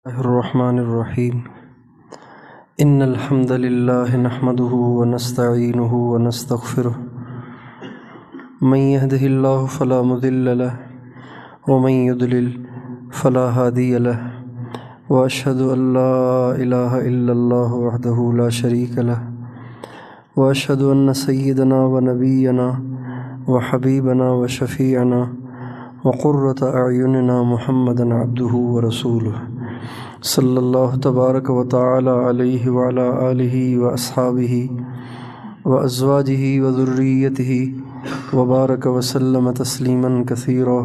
الرحمن الرحیم ان الحمد للہ نحمده ونستعینه ونستغفره من يهده اللہ فلا مضل له ومن يضلل فلا هادی له واشهد ان لا الہ الا اللہ وحدہ لا شریک له واشهد ان سیدنا ونبینا وحبیبنا وشفیعنا وقرۃ اعیننا محمدا عبدہ ورسولہ صلی اللہ تبارک و تعالی علیہ وعلی آلہ واصحابہ وازواجہ وذریتہ وبارک وسلم تسلیما کثیرا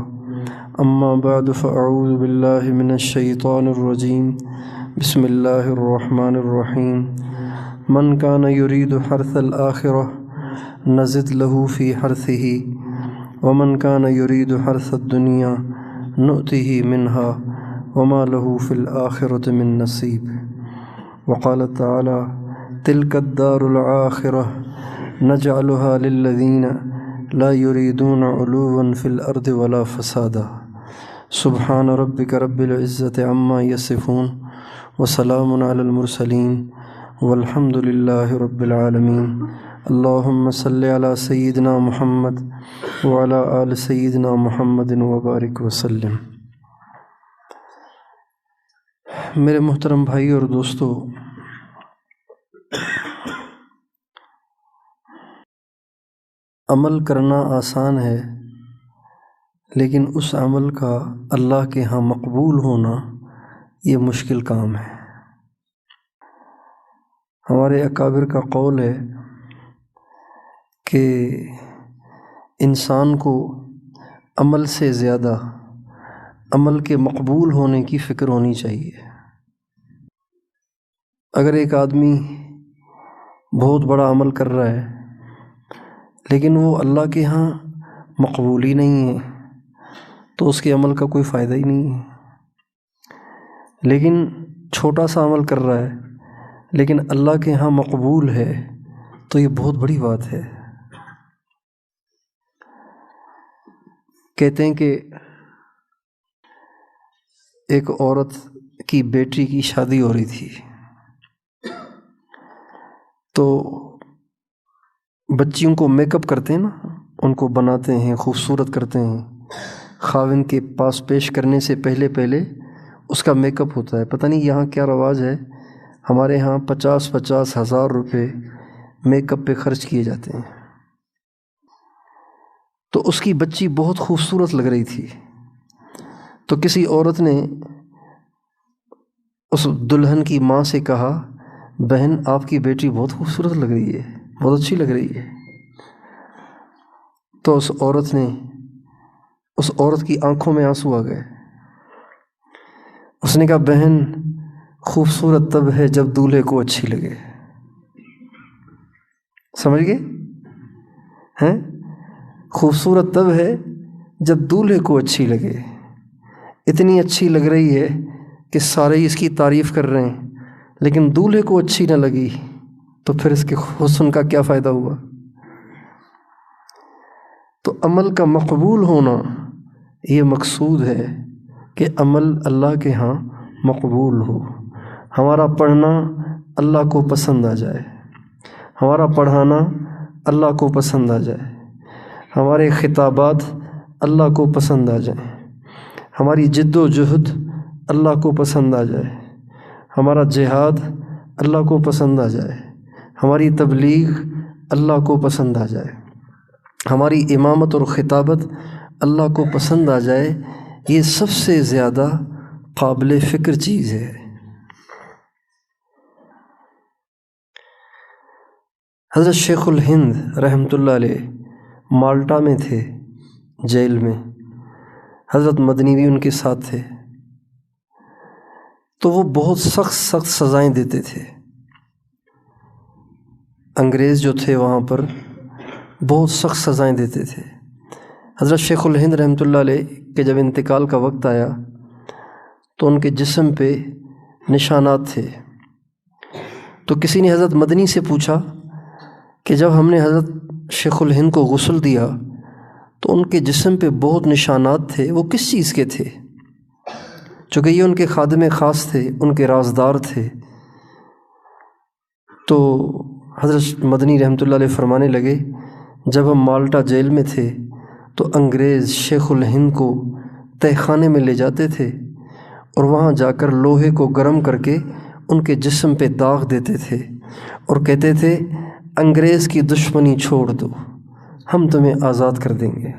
اما بعد فاعوذ باللہ من الشیطان الرجیم بسم اللہ الرحمن الرحیم من کان یرید حرث الآخرہ نزد له فی حرثہ ومن کان یرید حرث الدنیا نؤتہ منہا وما له في الآخرة من نصیب وقال تعالی تلك الدار الآخرة نجعلها للذین لا يريدون علوا في الأرض ولا فسادا سبحان ربك رب العزة عما يصفون وسلام على المرسلين والحمد لله رب العالمين اللهم صل على سيدنا محمد وعلى آل سيدنا محمد وبارك وسلم۔ میرے محترم بھائی اور دوستو، عمل کرنا آسان ہے، لیکن اس عمل کا اللہ کے ہاں مقبول ہونا یہ مشکل کام ہے۔ ہمارے اکابر کا قول ہے کہ انسان کو عمل سے زیادہ عمل کے مقبول ہونے کی فکر ہونی چاہیے۔ اگر ایک آدمی بہت بڑا عمل کر رہا ہے لیکن وہ اللہ کے ہاں مقبول ہی نہیں ہے تو اس کے عمل کا کوئی فائدہ ہی نہیں ہے۔ لیکن چھوٹا سا عمل کر رہا ہے لیکن اللہ کے ہاں مقبول ہے تو یہ بہت بڑی بات ہے۔ کہتے ہیں کہ ایک عورت کی بیٹی کی شادی ہو رہی تھی تو بچیوں کو میک اپ کرتے ہیں نا، ان کو بناتے ہیں، خوبصورت کرتے ہیں۔ خاوند کے پاس پیش کرنے سے پہلے اس کا میک اپ ہوتا ہے۔ پتہ نہیں یہاں کیا رواج ہے، ہمارے ہاں 50 ہزار روپے میک اپ پہ خرچ کیے جاتے ہیں۔ تو اس کی بچی بہت خوبصورت لگ رہی تھی، تو کسی عورت نے اس دلہن کی ماں سے کہا، بہن آپ کی بیٹی بہت خوبصورت لگ رہی ہے، بہت اچھی لگ رہی ہے۔ تو اس عورت کی آنکھوں میں آنسو آ گئے۔ اس نے کہا، بہن خوبصورت تب ہے جب دولہے کو اچھی لگے۔ سمجھ گئے ہیں؟ خوبصورت تب ہے جب دولہے کو اچھی لگے۔ اتنی اچھی لگ رہی ہے کہ سارے اس کی تعریف کر رہے ہیں، لیکن دولہے کو اچھی نہ لگی تو پھر اس کے حسن کا کیا فائدہ ہوا؟ تو عمل کا مقبول ہونا یہ مقصود ہے کہ عمل اللہ کے ہاں مقبول ہو۔ ہمارا پڑھنا اللہ کو پسند آ جائے، ہمارا پڑھانا اللہ کو پسند آ جائے، ہمارے خطابات اللہ کو پسند آ جائیں، ہماری جد و جہد اللہ کو پسند آ جائے، ہمارا جہاد اللہ کو پسند آ جائے، ہماری تبلیغ اللہ کو پسند آ جائے، ہماری امامت اور خطابت اللہ کو پسند آ جائے، یہ سب سے زیادہ قابل فکر چیز ہے۔ حضرت شیخ الہند رحمۃ اللہ علیہ مالٹا میں تھے، جیل میں۔ حضرت مدنی بھی ان کے ساتھ تھے، تو وہ بہت سخت سزائیں دیتے تھے۔ انگریز جو تھے وہاں پر بہت سخت سزائیں دیتے تھے۔ حضرت شیخ الہند رحمۃ اللہ علیہ کے جب انتقال کا وقت آیا تو ان کے جسم پہ نشانات تھے۔ تو کسی نے حضرت مدنی سے پوچھا کہ جب ہم نے حضرت شیخ الہند کو غسل دیا تو ان کے جسم پہ بہت نشانات تھے، وہ کس چیز کے تھے؟ چونکہ یہ ان کے خادم خاص تھے، ان کے رازدار تھے، تو حضرت مدنی رحمۃ اللہ علیہ فرمانے لگے جب ہم مالٹا جیل میں تھے تو انگریز شیخ الہند کو تہہ خانے میں لے جاتے تھے اور وہاں جا کر لوہے کو گرم کر کے ان کے جسم پہ داغ دیتے تھے اور کہتے تھے انگریز کی دشمنی چھوڑ دو، ہم تمہیں آزاد کر دیں گے۔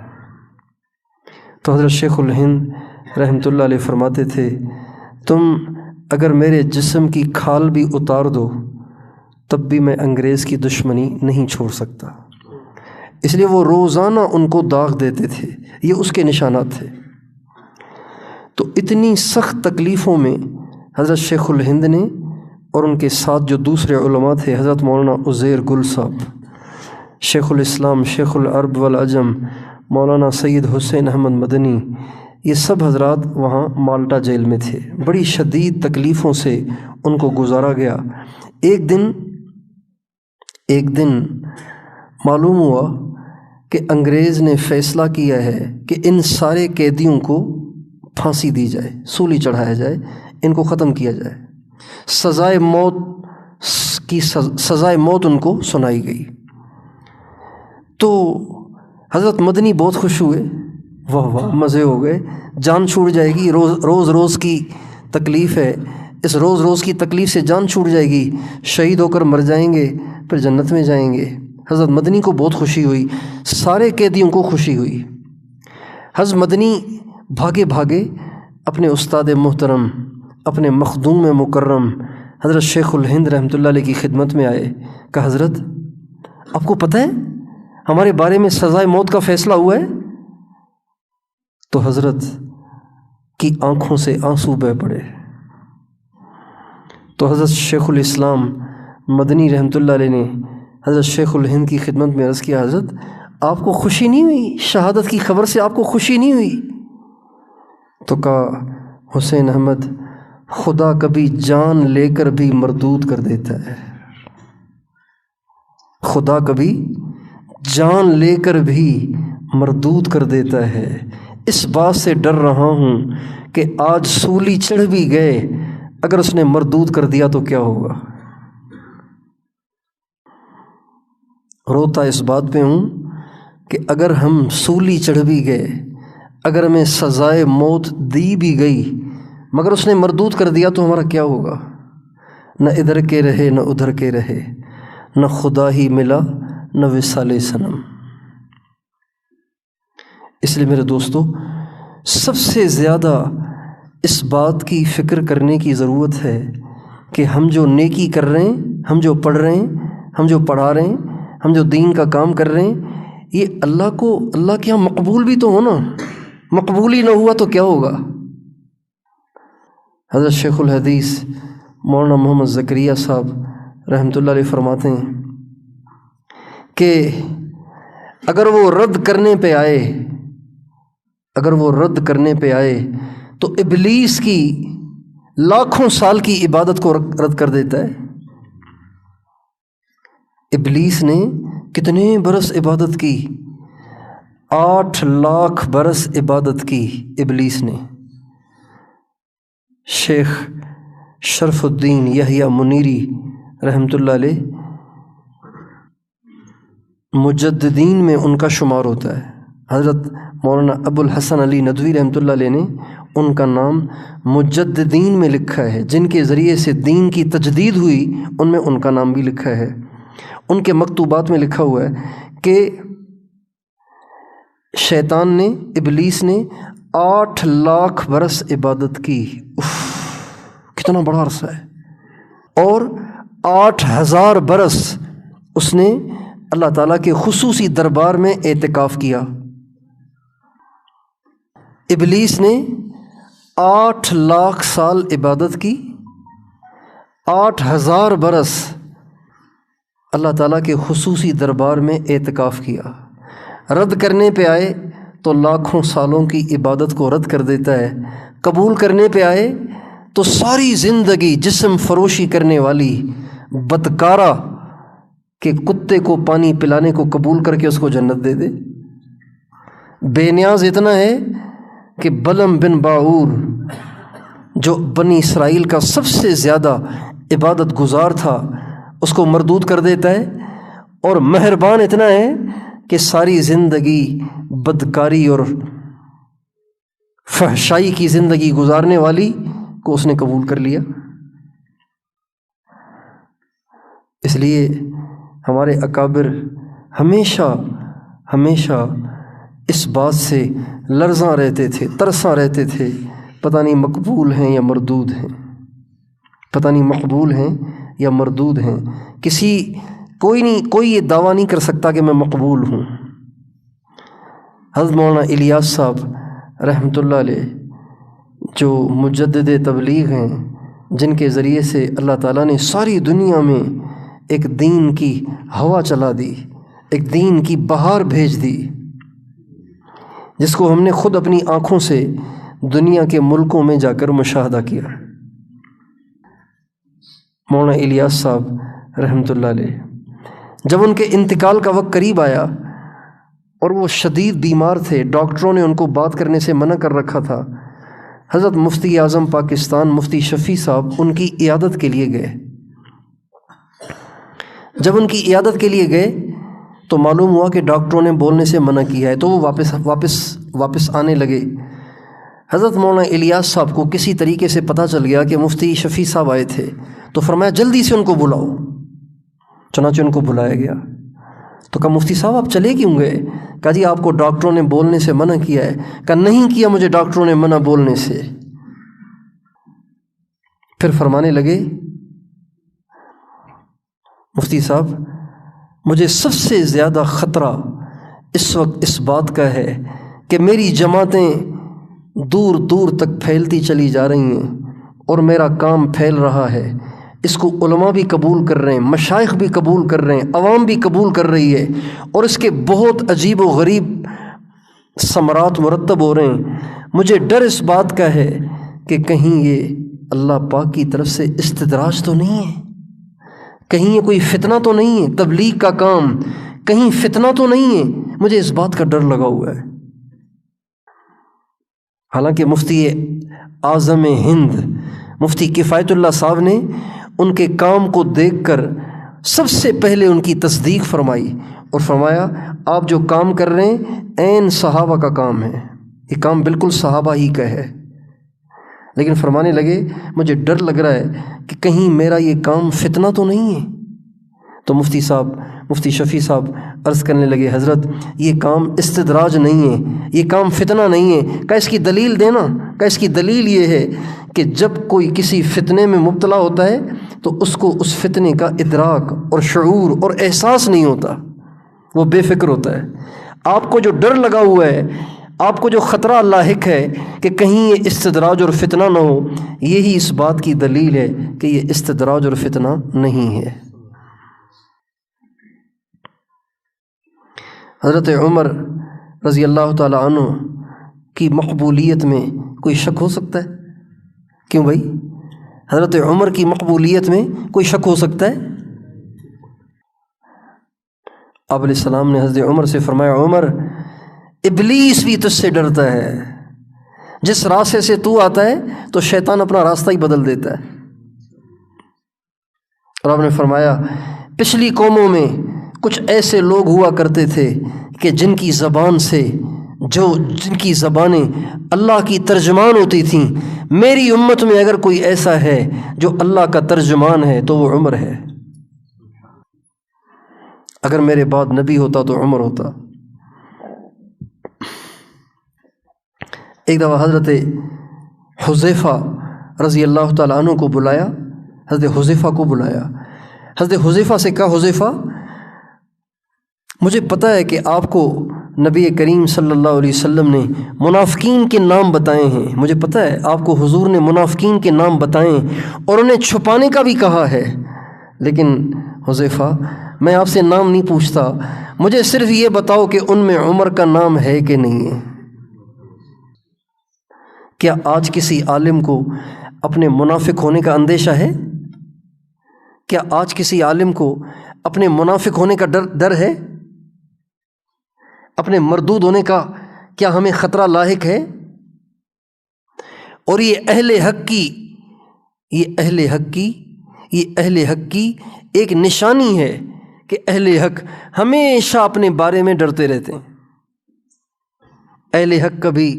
تو حضرت شیخ الہند رحمۃ اللہ علیہ فرماتے تھے تم اگر میرے جسم کی کھال بھی اتار دو تب بھی میں انگریز کی دشمنی نہیں چھوڑ سکتا، اس لیے وہ روزانہ ان کو داغ دیتے تھے، یہ اس کے نشانات تھے۔ تو اتنی سخت تکلیفوں میں حضرت شیخ الہند نے اور ان کے ساتھ جو دوسرے علماء تھے، حضرت مولانا عزیر گل صاحب، شیخ الاسلام، شیخ العرب والعجم، مولانا سید حسین احمد مدنی، یہ سب حضرات وہاں مالٹا جیل میں تھے۔ بڑی شدید تکلیفوں سے ان کو گزارا گیا۔ ایک دن معلوم ہوا کہ انگریز نے فیصلہ کیا ہے کہ ان سارے قیدیوں کو پھانسی دی جائے، سولی چڑھایا جائے، ان کو ختم کیا جائے، سزائے موت ان کو سنائی گئی۔ تو حضرت مدنی بہت خوش ہوئے، واہ واہ مزے ہو گئے، جان چھوٹ جائے گی، روز روز کی تکلیف ہے، اس روز روز کی تکلیف سے جان چھوٹ جائے گی، شہید ہو کر مر جائیں گے پھر جنت میں جائیں گے۔ حضرت مدنی کو بہت خوشی ہوئی، سارے قیدیوں کو خوشی ہوئی۔ حضرت مدنی بھاگے بھاگے اپنے استاد محترم، اپنے مخدوم مکرم حضرت شیخ الہند رحمۃ اللہ علیہ کی خدمت میں آئے، کہ حضرت آپ کو پتہ ہے ہمارے بارے میں سزائے موت کا فیصلہ ہوا ہے؟ تو حضرت کی آنکھوں سے آنسو بہہ پڑے۔ تو حضرت شیخ الاسلام مدنی رحمۃ اللہ علیہ نے حضرت شیخ الہند کی خدمت میں عرض کیا، حضرت آپ کو خوشی نہیں ہوئی؟ شہادت کی خبر سے آپ کو خوشی نہیں ہوئی؟ تو کہا حسین احمد، خدا کبھی جان لے کر بھی مردود کر دیتا ہے، خدا کبھی جان لے کر بھی مردود کر دیتا ہے، اس بات سے ڈر رہا ہوں کہ آج سولی چڑھ بھی گئے، اگر اس نے مردود کر دیا تو کیا ہوگا۔ روتا اس بات پہ ہوں کہ اگر ہم سولی چڑھ بھی گئے، اگر ہمیں سزائے موت دی بھی گئی، مگر اس نے مردود کر دیا تو ہمارا کیا ہوگا؟ نہ ادھر کے رہے نہ ادھر کے رہے، نہ خدا ہی ملا نہ وصال صنم۔ اس لیے میرے دوستو، سب سے زیادہ اس بات کی فکر کرنے کی ضرورت ہے کہ ہم جو نیکی کر رہے ہیں، ہم جو پڑھ رہے ہیں، ہم جو پڑھا رہے ہیں، ہم جو دین کا کام کر رہے ہیں، یہ اللہ کے یہاں مقبول بھی تو ہو نا۔ مقبول ہی نہ ہوا تو کیا ہوگا؟ حضرت شیخ الحدیث مولانا محمد زکریا صاحب رحمۃ اللہ علیہ فرماتے ہیں کہ اگر وہ رد کرنے پہ آئے تو ابلیس کی لاکھوں سال کی عبادت کو رد کر دیتا ہے۔ ابلیس نے کتنے برس عبادت کی؟ 8 لاکھ برس عبادت کی ابلیس نے۔ شیخ شرف الدین یحییٰ منیری رحمۃ اللہ علیہ مجددین میں ان کا شمار ہوتا ہے۔ حضرت مولانا ابو الحسن علی ندوی رحمۃ اللہ علیہ نے ان کا نام مجددین میں لکھا ہے، جن کے ذریعے سے دین کی تجدید ہوئی، ان میں ان کا نام بھی لکھا ہے۔ ان کے مکتوبات میں لکھا ہوا ہے کہ شیطان نے، ابلیس نے 8 لاکھ برس عبادت کی، کتنا بڑا عرصہ ہے، اور 8000 برس اس نے اللہ تعالیٰ کے خصوصی دربار میں اعتکاف کیا۔ ابلیس نے 8 لاکھ سال عبادت کی، 8000 برس اللہ تعالیٰ کے خصوصی دربار میں اعتکاف کیا۔ رد کرنے پہ آئے تو لاکھوں سالوں کی عبادت کو رد کر دیتا ہے، قبول کرنے پہ آئے تو ساری زندگی جسم فروشی کرنے والی بدکارہ کہ کتے کو پانی پلانے کو قبول کر کے اس کو جنت دے دے۔ بے نیاز اتنا ہے کہ بلم بن باعور جو بنی اسرائیل کا سب سے زیادہ عبادت گزار تھا اس کو مردود کر دیتا ہے، اور مہربان اتنا ہے کہ ساری زندگی بدکاری اور فحشائی کی زندگی گزارنے والی کو اس نے قبول کر لیا۔ اس لیے ہمارے اکابر ہمیشہ اس بات سے لرزاں رہتے تھے، ترساں رہتے تھے، پتہ نہیں مقبول ہیں یا مردود ہیں، پتہ نہیں مقبول ہیں یا مردود ہیں۔ کوئی یہ دعویٰ نہیں کر سکتا کہ میں مقبول ہوں۔ حضرت مولانا الیاس صاحب رحمۃ اللہ علیہ جو مجدد تبلیغ ہیں، جن کے ذریعے سے اللہ تعالیٰ نے ساری دنیا میں ایک دین کی ہوا چلا دی، ایک دین کی بہار بھیج دی، جس کو ہم نے خود اپنی آنکھوں سے دنیا کے ملکوں میں جا کر مشاہدہ کیا۔ مولانا الیاس صاحب رحمۃ اللہ علیہ جب ان کے انتقال کا وقت قریب آیا اور وہ شدید بیمار تھے، ڈاکٹروں نے ان کو بات کرنے سے منع کر رکھا تھا، حضرت مفتی اعظم پاکستان مفتی شفیع صاحب ان کی عیادت کے لیے گئے۔ جب ان کی عیادت کے لیے گئے تو معلوم ہوا کہ ڈاکٹروں نے بولنے سے منع کیا ہے، تو وہ واپس آنے لگے۔ حضرت مولانا الیاس صاحب کو کسی طریقے سے پتہ چل گیا کہ مفتی شفیع صاحب آئے تھے، تو فرمایا جلدی سے ان کو بلاؤ۔ چنانچہ ان کو بلایا گیا تو کہا مفتی صاحب آپ چلے کیوں گئے؟ کہا جی آپ کو ڈاکٹروں نے بولنے سے منع کیا ہے۔ کہا نہیں کیا مجھے ڈاکٹروں نے منع بولنے سے۔ پھر فرمانے لگے مفتی صاحب مجھے سب سے زیادہ خطرہ اس وقت اس بات کا ہے کہ میری جماعتیں دور دور تک پھیلتی چلی جا رہی ہیں اور میرا کام پھیل رہا ہے، اس کو علماء بھی قبول کر رہے ہیں، مشائخ بھی قبول کر رہے ہیں، عوام بھی قبول کر رہی ہے، اور اس کے بہت عجیب و غریب ثمرات مرتب ہو رہے ہیں۔ مجھے ڈر اس بات کا ہے کہ کہیں یہ اللہ پاک کی طرف سے استدراج تو نہیں ہے، کہیں یہ کوئی فتنہ تو نہیں ہے، تبلیغ کا کام کہیں فتنہ تو نہیں ہے، مجھے اس بات کا ڈر لگا ہوا ہے۔ حالانکہ مفتی اعظم ہند مفتی کفایت اللہ صاحب نے ان کے کام کو دیکھ کر سب سے پہلے ان کی تصدیق فرمائی اور فرمایا آپ جو کام کر رہے ہیں عین صحابہ کا کام ہے، یہ کام بالکل صحابہ ہی کا ہے۔ لیکن فرمانے لگے مجھے ڈر لگ رہا ہے کہ کہیں میرا یہ کام فتنہ تو نہیں ہے۔ تو مفتی شفیع صاحب عرض کرنے لگے حضرت یہ کام استدراج نہیں ہے، یہ کام فتنہ نہیں ہے۔ کہ اس کی دلیل دینا؟ کہ اس کی دلیل یہ ہے کہ جب کوئی کسی فتنے میں مبتلا ہوتا ہے تو اس کو اس فتنے کا ادراک اور شعور اور احساس نہیں ہوتا، وہ بے فکر ہوتا ہے۔ آپ کو جو ڈر لگا ہوا ہے، آپ کو جو خطرہ لاحق ہے کہ کہیں یہ استدراج اور فتنہ نہ ہو، یہی اس بات کی دلیل ہے کہ یہ استدراج اور فتنہ نہیں ہے۔ حضرت عمر رضی اللہ تعالی عنہ کی مقبولیت میں کوئی شک ہو سکتا ہے؟ کیوں بھائی؟ حضرت عمر کی مقبولیت میں کوئی شک ہو سکتا ہے؟ آپ علیہ السلام نے حضرت عمر سے فرمایا عمر ابلیس بھی تجھ سے ڈرتا ہے، جس راستے سے تو آتا ہے تو شیطان اپنا راستہ ہی بدل دیتا ہے۔ اور آپ نے فرمایا پچھلی قوموں میں کچھ ایسے لوگ ہوا کرتے تھے کہ جن کی زبانیں اللہ کی ترجمان ہوتی تھیں، میری امت میں اگر کوئی ایسا ہے جو اللہ کا ترجمان ہے تو وہ عمر ہے۔ اگر میرے بعد نبی ہوتا تو عمر ہوتا۔ ایک دفعہ حضرت حذیفہ رضی اللہ تعالیٰ عنہ کو بلایا، حضرت حذیفہ کو بلایا، حضرت حذیفہ سے کہا حذیفہ مجھے پتہ ہے کہ آپ کو نبی کریم صلی اللہ علیہ وسلم نے منافقین کے نام بتائے ہیں، مجھے پتہ ہے آپ کو حضور نے منافقین کے نام بتائے اور انہیں چھپانے کا بھی کہا ہے، لیکن حذیفہ میں آپ سے نام نہیں پوچھتا، مجھے صرف یہ بتاؤ کہ ان میں عمر کا نام ہے کہ نہیں ہے۔ کیا آج کسی عالم کو اپنے منافق ہونے کا اندیشہ ہے؟ کیا آج کسی عالم کو اپنے منافق ہونے کا ڈر ہے؟ اپنے مردود ہونے کا کیا ہمیں خطرہ لاحق ہے؟ اور یہ اہل حق کی ایک نشانی ہے کہ اہل حق ہمیشہ اپنے بارے میں ڈرتے رہتے ہیں۔ اہل حق کبھی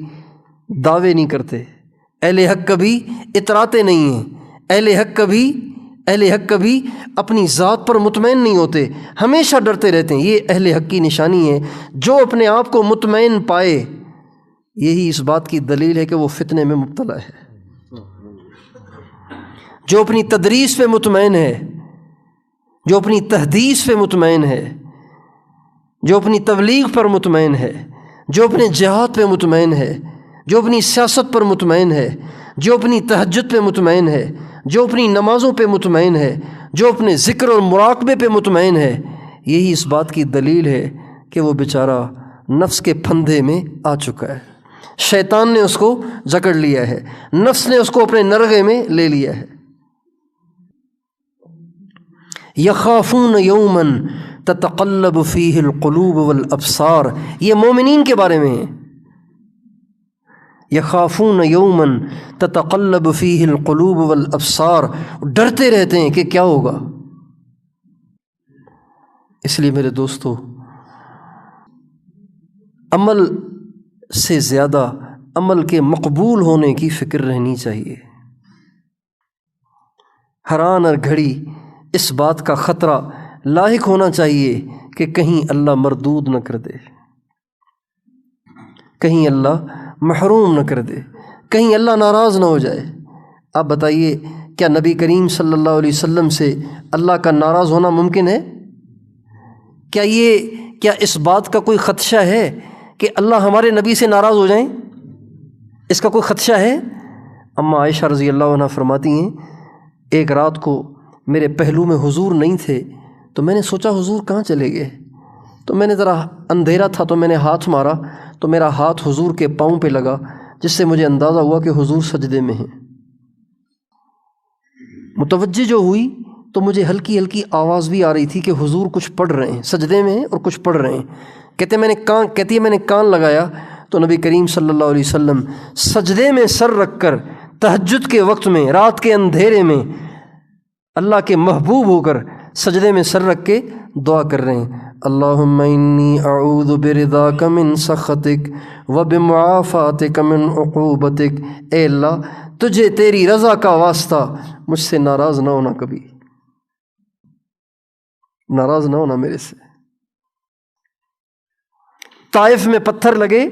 دعوے نہیں کرتے، اہل حق کبھی اتراتے نہیں ہیں، اہل حق کبھی اپنی ذات پر مطمئن نہیں ہوتے، ہمیشہ ڈرتے رہتے ہیں۔ یہ اہل حق کی نشانی ہے۔ جو اپنے آپ کو مطمئن پائے، یہی اس بات کی دلیل ہے کہ وہ فتنے میں مبتلا ہے۔ جو اپنی تدریس پہ مطمئن ہے، جو اپنی تحدیث پہ مطمئن ہے، جو اپنی تبلیغ پر مطمئن ہے، جو اپنے جہاد پہ مطمئن ہے، جو اپنی سیاست پر مطمئن ہے، جو اپنی تہجد پہ مطمئن ہے، جو اپنی نمازوں پہ مطمئن ہے، جو اپنے ذکر اور مراقبے پہ مطمئن ہے، یہی اس بات کی دلیل ہے کہ وہ بیچارہ نفس کے پھندے میں آ چکا ہے۔ شیطان نے اس کو جکڑ لیا ہے، نفس نے اس کو اپنے نرغے میں لے لیا ہے۔ یخافون یوما تتقلب فیہ القلوب والابصار، یہ مومنین کے بارے میں ہے۔ یخافون یوما تتقلب فیہ القلوب والابصار، ڈرتے رہتے ہیں کہ کیا ہوگا۔ اس لیے میرے دوستو، عمل سے زیادہ عمل کے مقبول ہونے کی فکر رہنی چاہیے۔ ہر آن ہر گھڑی اس بات کا خطرہ لاحق ہونا چاہیے کہ کہیں اللہ مردود نہ کر دے، کہیں اللہ محروم نہ کر دے، کہیں اللہ ناراض نہ ہو جائے۔ آپ بتائیے، کیا نبی کریم صلی اللہ علیہ وسلم سے اللہ کا ناراض ہونا ممکن ہے؟ کیا اس بات کا کوئی خدشہ ہے کہ اللہ ہمارے نبی سے ناراض ہو جائیں؟ اس کا کوئی خدشہ ہے؟ اما عائشہ رضی اللہ عنہ فرماتی ہیں، ایک رات کو میرے پہلو میں حضور نہیں تھے، تو میں نے سوچا حضور کہاں چلے گئے، تو میں نے ذرا اندھیرا تھا تو میں نے ہاتھ مارا تو میرا ہاتھ حضور کے پاؤں پہ لگا، جس سے مجھے اندازہ ہوا کہ حضور سجدے میں ہیں۔ متوجہ جو ہوئی تو مجھے ہلکی ہلکی آواز بھی آ رہی تھی کہ حضور کچھ پڑھ رہے ہیں، سجدے میں ہیں اور کچھ پڑھ رہے ہیں۔ کہتی ہے میں نے کان لگایا تو نبی کریم صلی اللہ علیہ وسلم سجدے میں سر رکھ کر تہجد کے وقت میں، رات کے اندھیرے میں اللہ کے محبوب ہو کر سجدے میں سر رکھ کے دعا کر رہے ہیں، اللہم انی اعوذ برضاک من سخطک وبمعافاتک من عقوبتک، اے اللہ تجھے تیری رضا کا واسطہ مجھ سے ناراض نہ ہونا، کبھی ناراض نہ ہونا میرے سے۔ طائف میں پتھر لگے،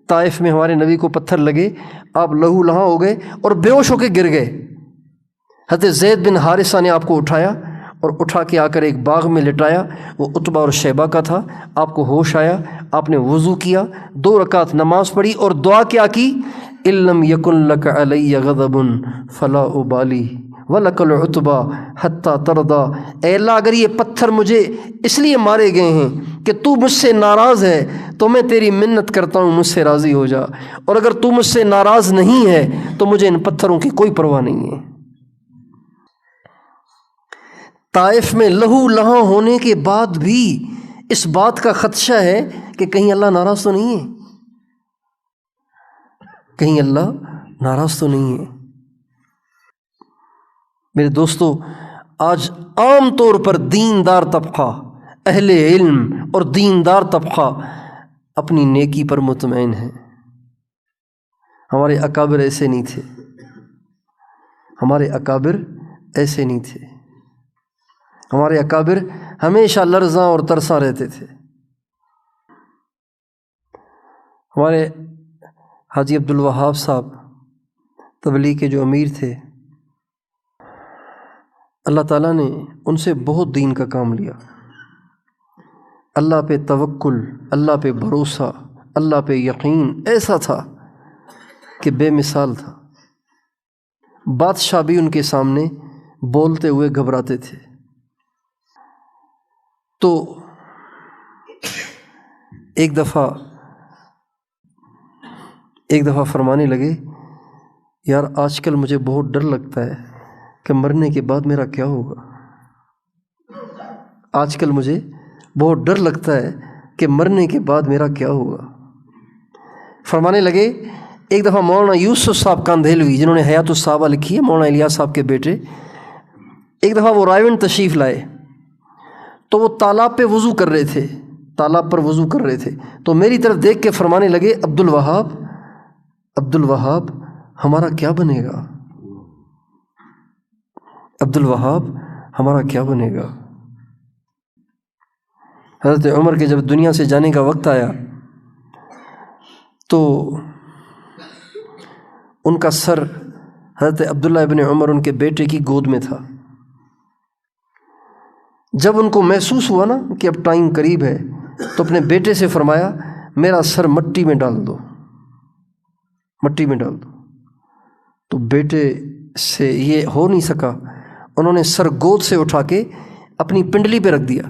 طائف میں ہمارے نبی کو پتھر لگے، آپ لہو لہاں ہو گئے اور بے ہوش ہو کے گر گئے۔ حضرت زید بن حارثہ نے آپ کو اٹھایا اور اٹھا کے آ کر ایک باغ میں لٹایا، وہ عتبہ اور شیبہ کا تھا۔ آپ کو ہوش آیا، آپ نے وضو کیا، 2 رکعت نماز پڑھی اور دعا کیا کی، ان لم یکن لک علی غضب فلا ابالی وَلَكَ الْعُتْبَى حَتَّى تَرْضَى، اے اللہ اگر یہ پتھر مجھے اس لیے مارے گئے ہیں کہ تو مجھ سے ناراض ہے تو میں تیری منت کرتا ہوں مجھ سے راضی ہو جا، اور اگر تو مجھ سے ناراض نہیں ہے تو مجھے ان پتھروں کی کوئی پرواہ نہیں ہے۔ طائف میں لہو لہاں ہونے کے بعد بھی اس بات کا خدشہ ہے کہ کہیں اللہ ناراض تو نہیں ہے، کہیں اللہ ناراض تو نہیں ہے۔ میرے دوستو، آج عام طور پر دیندار طبقہ، اہل علم اور دیندار طبقہ اپنی نیکی پر مطمئن ہے۔ ہمارے اکابر ایسے نہیں تھے، ہمارے اکابر ایسے نہیں تھے، ہمارے اکابر ہمیشہ لرزاں اور ترساں رہتے تھے۔ ہمارے حاجی عبدالوہاب صاحب تبلیغ کے جو امیر تھے، اللہ تعالیٰ نے ان سے بہت دین کا کام لیا۔ اللہ پہ توکل، اللہ پہ بھروسہ، اللہ پہ یقین ایسا تھا کہ بے مثال تھا۔ بادشاہ بھی ان کے سامنے بولتے ہوئے گھبراتے تھے۔ تو ایک دفعہ فرمانے لگے، یار آج کل مجھے بہت ڈر لگتا ہے کہ مرنے کے بعد میرا کیا ہوگا۔ آج کل مجھے بہت ڈر لگتا ہے کہ مرنے کے بعد میرا کیا ہوگا۔ فرمانے لگے، ایک دفعہ مولانا یوسف صاحب کاندھیلوی جنہوں نے حیات الصحابہ لکھی ہے، مولانا الیاس صاحب کے بیٹے، ایک دفعہ وہ رائے تشریف لائے تو وہ تالاب پہ وضو کر رہے تھے، تالاب پر وضو کر رہے تھے، تو میری طرف دیکھ کے فرمانے لگے عبد الوہاب ہمارا کیا بنے گا، عبد الوہاب ہمارا کیا بنے گا۔ حضرت عمر کے جب دنیا سے جانے کا وقت آیا تو ان کا سر حضرت عبداللہ ابن عمر ان کے بیٹے کی گود میں تھا۔ جب ان کو محسوس ہوا نا کہ اب ٹائم قریب ہے تو اپنے بیٹے سے فرمایا میرا سر مٹی میں ڈال دو، مٹی میں ڈال دو۔ تو بیٹے سے یہ ہو نہیں سکا، انہوں نے سر گود سے اٹھا کے اپنی پنڈلی پہ رکھ دیا۔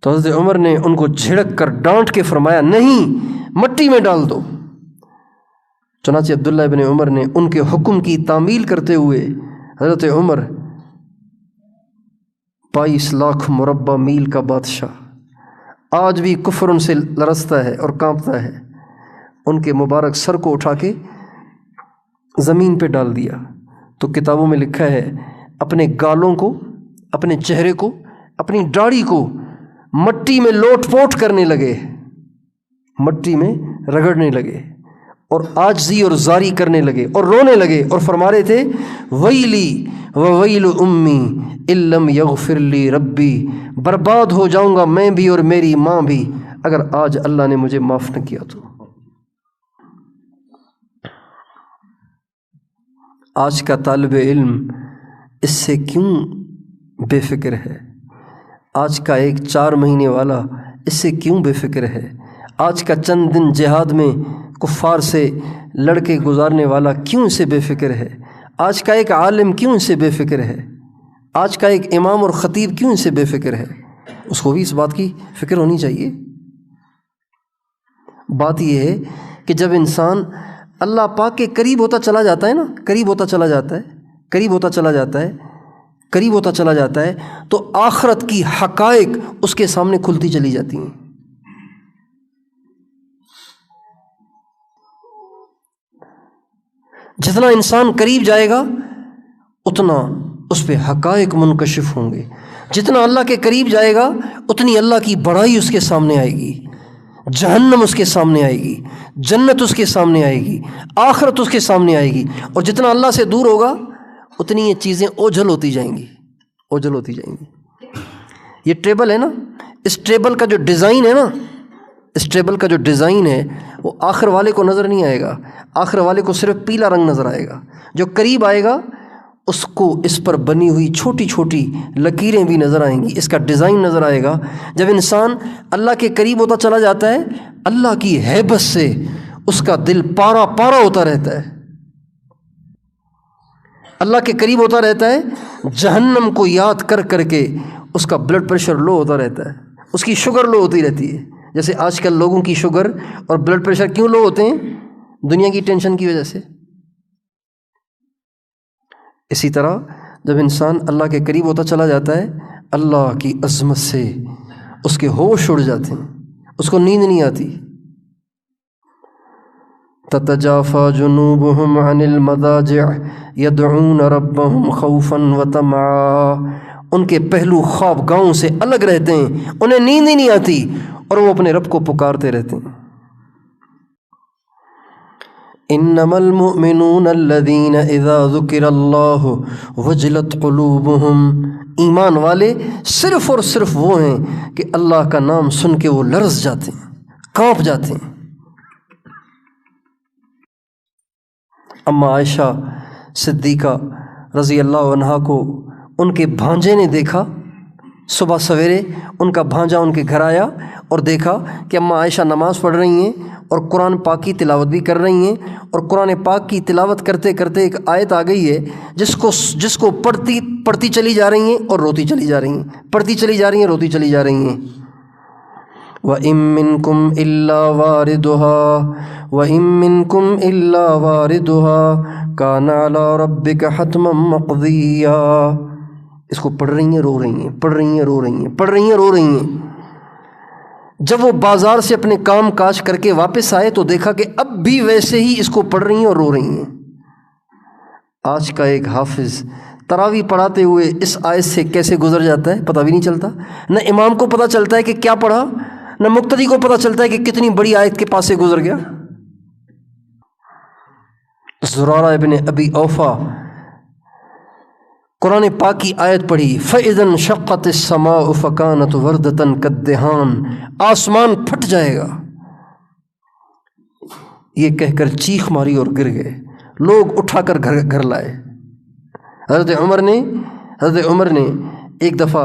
تو حضرت عمر نے ان کو جھڑک کر ڈانٹ کے فرمایا نہیں، مٹی میں ڈال دو۔ چنانچہ عبداللہ ابن عمر نے ان کے حکم کی تعمیل کرتے ہوئے حضرت عمر 22 لاکھ مربع میل کا بادشاہ آج بھی کفر ان سے لرزتا ہے اور کانپتا ہے، ان کے مبارک سر کو اٹھا کے زمین پہ ڈال دیا۔ تو کتابوں میں لکھا ہے اپنے گالوں کو، اپنے چہرے کو، اپنی داڑھی کو مٹی میں لوٹ پوٹ کرنے لگے، مٹی میں رگڑنے لگے اور عاجزی اور زاری کرنے لگے اور رونے لگے اور فرما رہے تھے ویلی وویل امی ان لم یغفر لی ربی، برباد ہو جاؤں گا میں بھی اور میری ماں بھی اگر آج اللہ نے مجھے معاف نہ کیا تو۔ آج کا طالب علم اس سے کیوں بے فکر ہے؟ آج کا ایک 4 مہینے والا اس سے کیوں بے فکر ہے؟ آج کا چند دن جہاد میں کفار سے لڑکے گزارنے والا کیوں اسے بے فکر ہے؟ آج کا ایک عالم کیوں اسے بے فکر ہے؟ آج کا ایک امام اور خطیب کیوں اسے بے فکر ہے؟ اس کو بھی اس بات کی فکر ہونی چاہیے۔ بات یہ ہے کہ جب انسان اللہ پاک کے قریب ہوتا چلا جاتا ہے نا، قریب ہوتا چلا جاتا ہے، قریب ہوتا چلا جاتا ہے، قریب ہوتا چلا جاتا ہے تو آخرت کی حقائق اس کے سامنے کھلتی چلی جاتی ہیں۔ جتنا انسان قریب جائے گا اتنا اس پہ حقائق منکشف ہوں گے، جتنا اللہ کے قریب جائے گا اتنی اللہ کی بڑائی اس کے سامنے آئے گی، جہنم اس کے سامنے آئے گی، جنت اس کے سامنے آئے گی، آخرت اس کے سامنے آئے گی، اور جتنا اللہ سے دور ہوگا اتنی یہ چیزیں اوجھل ہوتی جائیں گی، اوجھل ہوتی جائیں گی۔ یہ ٹیبل ہے نا، اس ٹیبل کا جو ڈیزائن ہے نا، اس ٹیبل کا جو ڈیزائن ہے وہ آخر والے کو نظر نہیں آئے گا، آخر والے کو صرف پیلا رنگ نظر آئے گا، جو قریب آئے گا اس کو اس پر بنی ہوئی چھوٹی چھوٹی لکیریں بھی نظر آئیں گی، اس کا ڈیزائن نظر آئے گا۔ جب انسان اللہ کے قریب ہوتا چلا جاتا ہے اللہ کی ہیبت سے اس کا دل پارا پارا ہوتا رہتا ہے، اللہ کے قریب ہوتا رہتا ہے، جہنم کو یاد کر کر کے اس کا بلڈ پریشر لو ہوتا رہتا ہے، اس کی شوگر لو ہوتی رہتی ہے۔ جیسے آج کل لوگوں کی شوگر اور بلڈ پریشر کیوں لو ہوتے ہیں؟ دنیا کی ٹینشن کی وجہ سے۔ اسی طرح جب انسان اللہ کے قریب ہوتا چلا جاتا ہے اللہ کی عظمت سے اس کے ہوش اڑ جاتے ہیں، اس کو نیند نہیں آتی۔ تتجافى جنوبهم عن المضاجع يدعون ربهم خوفا وطمعا، ان کے پہلو خواب گاؤں سے الگ رہتے ہیں، انہیں نیند ہی نہیں آتی اور وہ اپنے رب کو پکارتے رہتے ہیں۔ انما المؤمنون الذين اذا ذكر الله وجلت قلوبهم، ایمان والے صرف اور صرف وہ ہیں کہ اللہ کا نام سن کے وہ لرز جاتے ہیں، کانپ جاتے ہیں۔ اما عائشہ صدیقہ رضی اللہ عنہا کو ان کے بھانجے نے دیکھا، صبح سویرے ان کا بھانجا ان کے گھر آیا اور دیکھا کہ اما عائشہ نماز پڑھ رہی ہیں اور قرآن پاک کی تلاوت بھی کر رہی ہیں، اور قرآن پاک کی تلاوت کرتے کرتے ایک آیت آ گئی ہے جس کو پڑھتی چلی جا رہی ہیں اور روتی چلی جا رہی ہیں، پڑھتی چلی جا رہی ہیں، روتی چلی جا رہی ہیں۔ وَإِن مِّنكُمْ إِلَّا وَارِدُهَا وَإِن مِّنكُمْ إِلَّا وَارِدُهَا كَانَ عَلَىٰ رَبِّكَ حَتْمًا مَّقْضِيًّا۔ اس کو پڑھ رہی ہیں رو رہی ہیں، پڑھ رہی ہیں رو رہی ہیں، پڑھ رہی ہیں رو رہی ہیں۔ جب وہ بازار سے اپنے کام کاج کر کے واپس آئے تو دیکھا کہ اب بھی ویسے ہی اس کو پڑھ رہی ہیں اور رو رہی ہیں۔ آج کا ایک حافظ تراویح پڑھاتے ہوئے اس آیت سے کیسے گزر جاتا ہے پتہ بھی نہیں چلتا، نہ امام کو پتہ چلتا ہے کہ کیا پڑھا، نہ مقتدی کو پتہ چلتا ہے کہ کتنی بڑی آیت کے پاس سے گزر گیا۔ زرارہ ابن ابی اوفا قرآن پاک کی آیت پڑھی، فَإِذَا انشَقَّتِ السَّمَاءُ فَكَانَتْ وَرْدَةً كَالدِّهَانِ، آسمان پھٹ جائے گا، یہ کہہ کر چیخ ماری اور گر گئے، لوگ اٹھا کر گھر لائے۔ حضرت عمر نے ایک دفعہ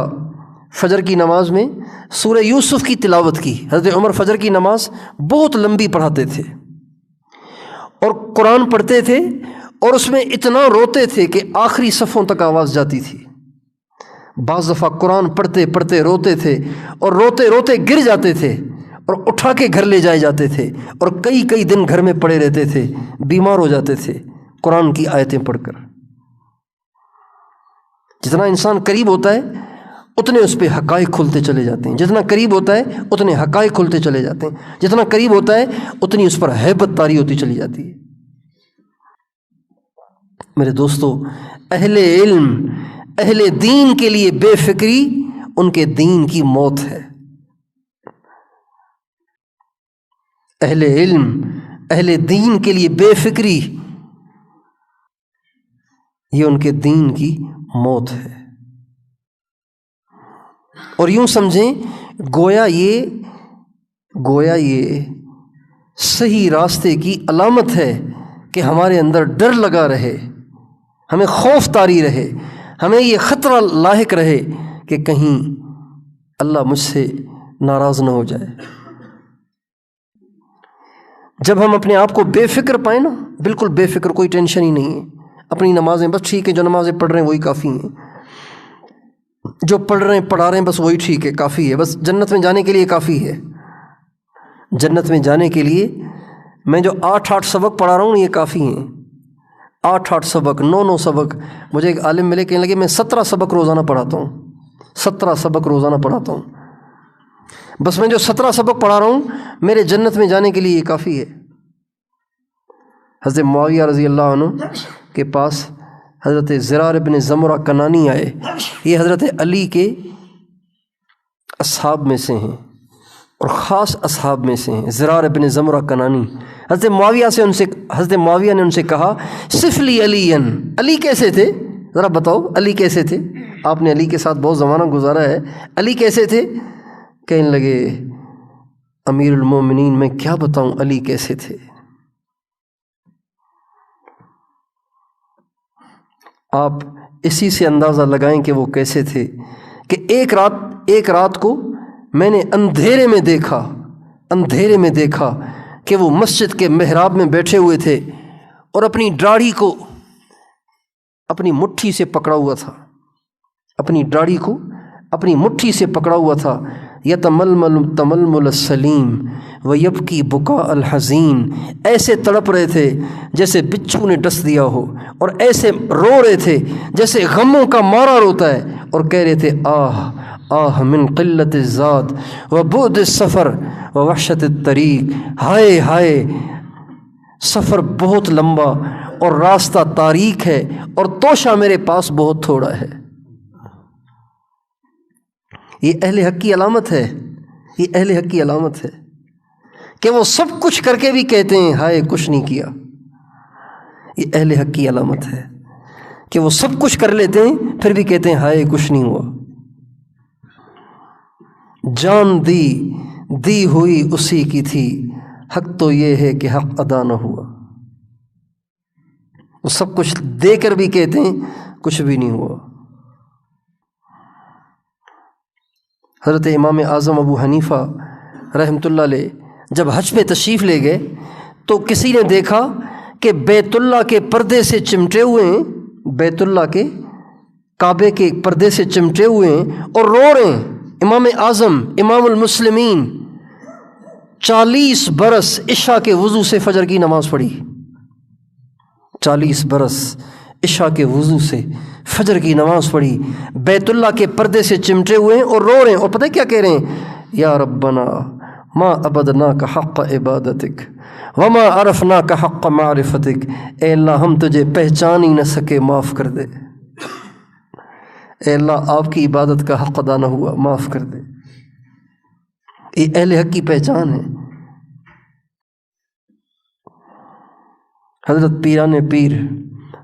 فجر کی نماز میں سورہ یوسف کی تلاوت کی۔ حضرت عمر فجر کی نماز بہت لمبی پڑھاتے تھے اور قرآن پڑھتے تھے اور اس میں اتنا روتے تھے کہ آخری صفوں تک آواز جاتی تھی۔ بعض دفعہ قرآن پڑھتے پڑھتے روتے تھے اور روتے روتے گر جاتے تھے اور اٹھا کے گھر لے جائے جاتے تھے اور کئی دن گھر میں پڑے رہتے تھے، بیمار ہو جاتے تھے قرآن کی آیتیں پڑھ کر۔ جتنا انسان قریب ہوتا ہے اتنے اس پہ حقائق کھلتے چلے جاتے ہیں، جتنا قریب ہوتا ہے اتنے حقائق کھلتے چلے جاتے ہیں، جتنا قریب ہوتا ہے اتنی اس پر ہیبت طاری ہوتی چلی جاتی ہے۔ میرے دوستو، اہل علم اہل دین کے لیے بے فکری ان کے دین کی موت ہے۔ اہل علم اہل دین کے لیے بے فکری یہ ان کے دین کی موت ہے۔ اور یوں سمجھیں گویا یہ صحیح راستے کی علامت ہے کہ ہمارے اندر ڈر لگا رہے، ہمیں خوف طاری رہے، ہمیں یہ خطرہ لاحق رہے کہ کہیں اللہ مجھ سے ناراض نہ ہو جائے۔ جب ہم اپنے آپ کو بے فکر پائیں نا، بالکل بے فکر، کوئی ٹینشن ہی نہیں ہے، اپنی نمازیں بس ٹھیک ہے، جو نمازیں پڑھ رہے ہیں وہی کافی ہیں، جو پڑھ رہے ہیں پڑھا رہے ہیں بس وہی ٹھیک ہے، کافی ہے، بس جنت میں جانے کے لیے کافی ہے۔ جنت میں جانے کے لیے میں جو 8 سبق پڑھا رہا ہوں یہ کافی ہیں، 8 سبق، 9 سبق۔ مجھے ایک عالم ملے، کہنے لگے میں 17 سبق روزانہ پڑھاتا ہوں، 17 سبق روزانہ پڑھاتا ہوں، بس میں جو 17 سبق پڑھا رہا ہوں میرے جنت میں جانے کے لیے یہ کافی ہے۔ حضرت معاویہ رضی اللہ عنہ کے پاس حضرت زرار ابن زمرہ کنانی آئے، یہ حضرت علی کے اصحاب میں سے ہیں اور خاص اصحاب میں سے ہیں، زرار ابن زمرہ کنانی۔ حضرت معاویہ نے ان سے کہا، صف لی علی، علی کیسے تھے ذرا بتاؤ، علی کیسے تھے؟ آپ نے علی کے ساتھ بہت زمانہ گزارا ہے، علی کیسے تھے؟ کہنے لگے امیر المومنین میں کیا بتاؤں علی کیسے تھے۔ آپ اسی سے اندازہ لگائیں کہ وہ کیسے تھے کہ ایک رات کو میں نے اندھیرے میں دیکھا کہ وہ مسجد کے محراب میں بیٹھے ہوئے تھے اور اپنی داڑھی کو اپنی مٹھی سے پکڑا ہوا تھا، اپنی داڑھی کو اپنی مٹھی سے پکڑا ہوا تھا، یتململ تململ السلیم ویبکی بکاء الحزین، ایسے تڑپ رہے تھے جیسے بچھو نے ڈس دیا ہو، اور ایسے رو رہے تھے جیسے غموں کا مارا روتا ہے، اور کہہ رہے تھے آہ آہ من قلت الزاد وبعد السفر ووحشت الطریق، ہائے ہائے سفر بہت لمبا اور راستہ تاریک ہے اور توشہ میرے پاس بہت تھوڑا ہے۔ یہ اہل حق کی علامت ہے، یہ اہل حق کی علامت ہے کہ وہ سب کچھ کر کے بھی کہتے ہیں ہائے کچھ نہیں کیا۔ یہ اہل حق کی علامت ہے کہ وہ سب کچھ کر لیتے ہیں پھر بھی کہتے ہیں ہائے کچھ نہیں ہوا۔ جان دی ہوئی اسی کی تھی، حق تو یہ ہے کہ حق ادا نہ ہوا۔ وہ سب کچھ دے کر بھی کہتے ہیں کچھ بھی نہیں ہوا۔ حضرت امام اعظم ابو حنیفہ رحمۃ اللہ علیہ جب حج پہ تشریف لے گئے تو کسی نے دیکھا کہ بیت اللہ کے پردے سے چمٹے ہوئے ہیں، بیت اللہ کے کعبے کے پردے سے چمٹے ہوئے ہیں اور رو رہے ہیں۔ امام اعظم امام المسلمین 40 برس عشاء کے وضو سے فجر کی نماز پڑھی، 40 برس عشاء کے وضو سے فجر کی نماز پڑھی، بیت اللہ کے پردے سے چمٹے ہوئے ہیں اور رو رہے ہیں، اور پتہ کیا کہہ رہے ہیں؟ یا ربنا ما عبدناک حق عبادتک وما عرفناک حق معرفتک، اے اللہ ہم تجھے پہچان ہی نہ سکے، معاف کر دے۔ اے اللہ آپ کی عبادت کا حق ادا نہ ہوا، معاف کر دے۔ یہ اہل حق کی پہچان ہے۔ حضرت پیران پیر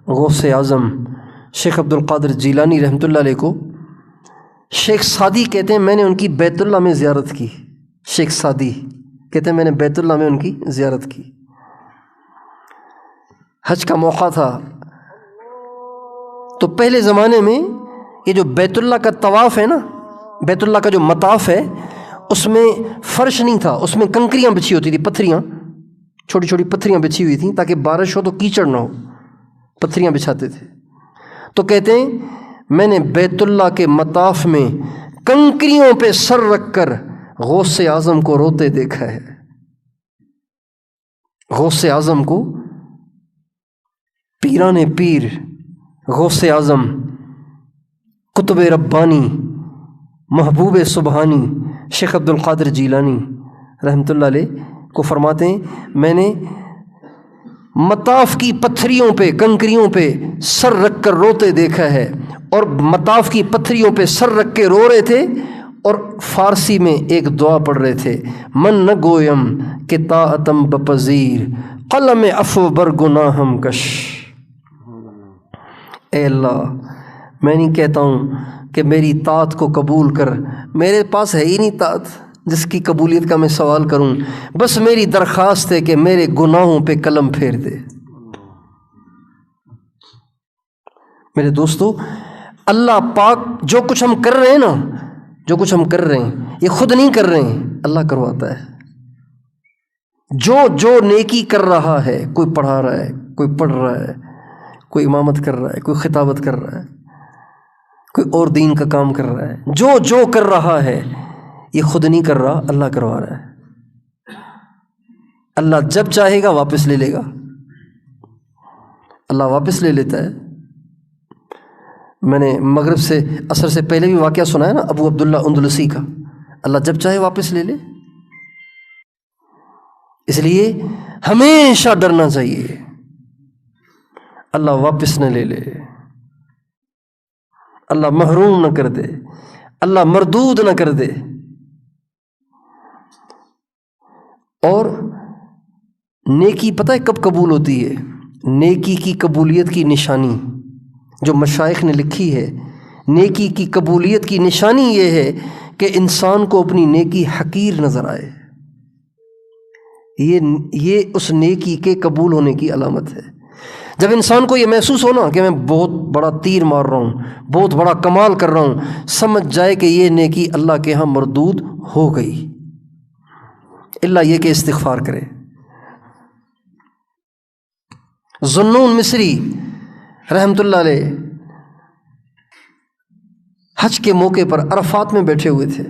غوث اعظم شیخ عبد القادر جیلانی رحمۃ اللہ علیہ کو شیخ سعدی کہتے ہیں میں نے ان کی بیت اللہ میں زیارت کی۔ شیخ سعدی کہتے ہیں میں نے بیت اللہ میں ان کی زیارت کی۔ حج کا موقع تھا تو پہلے زمانے میں یہ جو بیت اللہ کا طواف ہے نا، بیت اللہ کا جو مطاف ہے، اس میں فرش نہیں تھا، اس میں کنکریاں بچھی ہوتی تھی، پتھریاں، چھوٹی چھوٹی پتھریاں بچھی ہوئی تھیں تاکہ بارش ہو تو کیچڑ نہ ہو، پتھریاں بچھاتے تھے۔ تو کہتے ہیں میں نے بیت اللہ کے مطاف میں کنکریوں پہ سر رکھ کر غوث اعظم کو روتے دیکھا ہے۔ غوث اعظم کو، پیران پیر غوث اعظم قطب ربانی محبوب سبحانی شیخ عبد القادر جیلانی رحمۃ اللہ علیہ کو فرماتے ہیں میں نے مطاف کی پتھریوں پہ، کنکریوں پہ سر رکھ کر روتے دیکھا ہے، اور مطاف کی پتھریوں پہ سر رکھ کے رو رہے تھے اور فارسی میں ایک دعا پڑھ رہے تھے، من نہ گویم کہ طاعتم بپذیر قلم عفو بر گناہم کش۔ اے اللہ میں نہیں کہتا ہوں کہ میری طاعت کو قبول کر، میرے پاس ہے ہی نہیں طاعت جس کی قبولیت کا میں سوال کروں، بس میری درخواست ہے کہ میرے گناہوں پہ قلم پھیر دے۔ میرے دوستو، اللہ پاک جو کچھ ہم کر رہے ہیں نا، جو کچھ ہم کر رہے ہیں یہ خود نہیں کر رہے ہیں، اللہ کرواتا ہے۔ جو نیکی کر رہا ہے، کوئی پڑھا رہا ہے، کوئی پڑھ رہا ہے، کوئی امامت کر رہا ہے، کوئی خطابت کر رہا ہے، کوئی اور دین کا کام کر رہا ہے، جو کر رہا ہے یہ خود نہیں کر رہا، اللہ کروا رہا ہے۔ اللہ جب چاہے گا واپس لے لے گا، اللہ واپس لے لیتا ہے۔ میں نے مغرب سے عصر سے پہلے بھی واقعہ سنا ہے نا ابو عبداللہ اندلسی کا، اللہ جب چاہے واپس لے لے۔ اس لیے ہمیشہ ڈرنا چاہیے اللہ واپس نہ لے لے، اللہ محروم نہ کر دے، اللہ مردود نہ کر دے۔ اور نیکی پتہ ہے کب قبول ہوتی ہے؟ نیکی کی قبولیت کی نشانی جو مشائخ نے لکھی ہے، نیکی کی قبولیت کی نشانی یہ ہے کہ انسان کو اپنی نیکی حقیر نظر آئے، یہ اس نیکی کے قبول ہونے کی علامت ہے۔ جب انسان کو یہ محسوس ہونا کہ میں بہت بڑا تیر مار رہا ہوں، بہت بڑا کمال کر رہا ہوں، سمجھ جائے کہ یہ نیکی اللہ کے ہاں مردود ہو گئی، اللہ یہ کہ استغفار کرے۔ ذوالنون مصری رحمۃ اللہ علیہ حج کے موقع پر عرفات میں بیٹھے ہوئے تھے۔